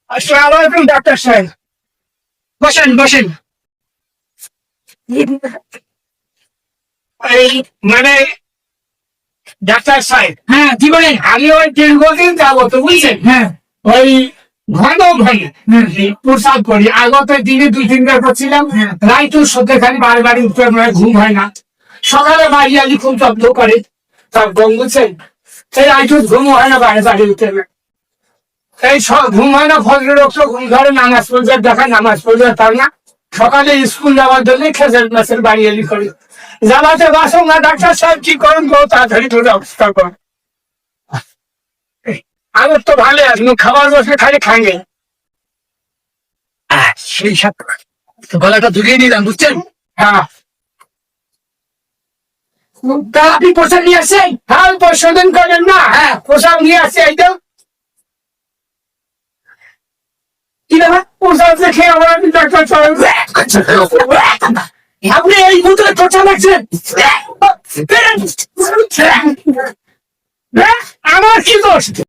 আসসালামু আলাইকুম ডাক্তার সাহেব। বসেন বসেন। এই মানে ডাক্তার সাহেব, হ্যাঁ কি বলেন? আমি ওই দীর্ঘদিন যাবো তো বুঝছেন, হ্যাঁ ওই ঘন ঘন প্রসাদ করি। আগত দিনে 2-3 বার করছিলাম, রাইতুর সত্যি খালি বাড়ি বাড়ি উঠতে ঘুম হয় না। সকালে বাড়ি আলি খুব জব্দ করে, সব গম বুঝছেন। সেই রাইতুর ঘুম হয় না, বাড়ি বাড়ি উঠতে এই সব ঘুম হয় না। ভদ্রলোক তো ঘুম ধরে, নামাজ পড়বে দেখা, নামাজ পড়বে তার না। সকালে স্কুল যাওয়ার জন্য খেজের মাসের বাড়ি এলি করি, জামাতে বাসো না। ডাক্তার সাহেব কি করেন গো, তাড়াতাড়ি করে অবস্থা কর। আমার তো ভালো আছে, খাবার বসে খালি খাঙ্গে। সেই সাথে গলাটা ধুলিয়ে নিলাম বুঝছেন। হ্যাঁ তা আপনি পোশাক নিয়ে আসছেন? হ্যাঁ পরশুদিন করেন না, হ্যাঁ পোশাক নিয়ে আসছে। এই তো কি ব্যাপার, পোশাক দেখে আমার ডাক্তার সাহেব আপনি এই মুহূর্তে টোটা লাগছেন। আমার কি দোষ?